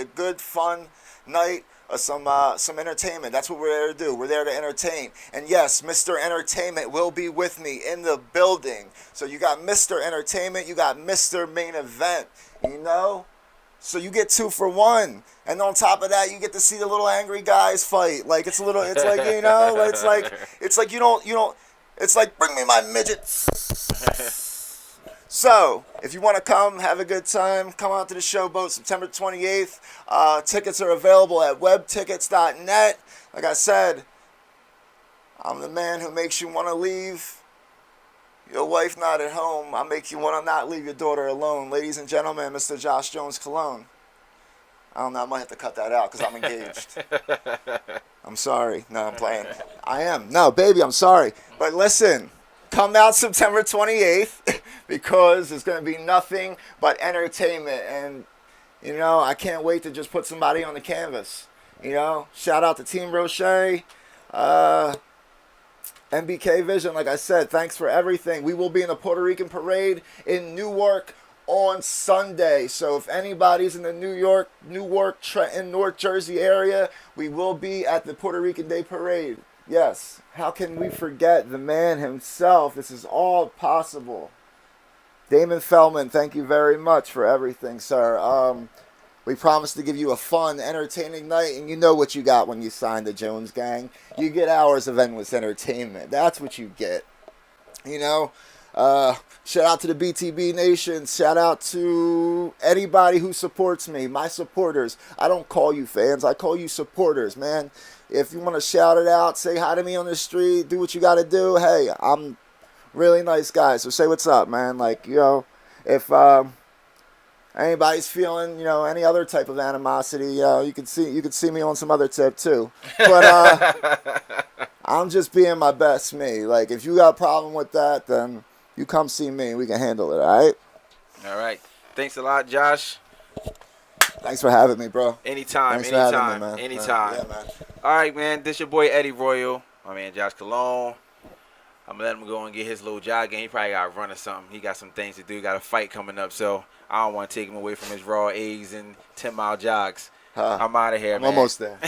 S4: good, fun night. Some entertainment. That's what we're there to do. We're there to entertain. And yes, Mr. Entertainment will be with me in the building. So you got Mr. Entertainment, you got Mr. Main Event, you know? So you get 2 for 1. And on top of that, you get to see the little angry guys fight. Like it's like, you know, it's like you don't, it's like, bring me my midgets. So, if you want to come, have a good time, come out to the Showboat September 28th. Tickets are available at webtickets.net. Like I said, I'm the man who makes you want to leave your wife not at home. I make you want to not leave your daughter alone. Ladies and gentlemen, Mr. Josh Jones Cologne. I don't know, I might have to cut that out because I'm engaged. I'm sorry. No, I'm playing. I am. No, baby, I'm sorry. But listen. Come out September 28th because it's going to be nothing but entertainment. And, you know, I can't wait to just put somebody on the canvas. You know, shout out to Team Roche, MBK Vision. Like I said, thanks for everything. We will be in the Puerto Rican Parade in Newark on Sunday. So if anybody's in the Newark, Trenton, North Jersey area, we will be at the Puerto Rican Day Parade. Yes, how can we forget the man himself? This is all possible. Damon Feldman, thank you very much for everything, sir. We promised to give you a fun, entertaining night, and you know what you got when you signed the Jones Gang. You get hours of endless entertainment. That's what you get. You know, shout out to the BTB Nation. Shout out to anybody who supports me, my supporters. I don't call you fans. I call you supporters, man. If you want to shout it out, say hi to me on the street, do what you got to do. Hey, I'm really nice guy, so say what's up, man. Like, you know, if anybody's feeling, you know, any other type of animosity, you could see me on some other tip too. But I'm just being my best me. Like, if you got a problem with that, then you come see me. We can handle it, all right?
S3: All right. Thanks a lot, Josh.
S4: Thanks for having me, bro.
S3: Anytime.
S4: Yeah, man.
S3: All right, man. This your boy Eddie Royal. My man Josh Cologne. I'm going to let him go and get his little jog in. He probably got to run or something. He got some things to do. He got a fight coming up, so I don't want to take him away from his raw eggs and 10-mile jogs. I'm out of here, man.
S4: I'm almost there.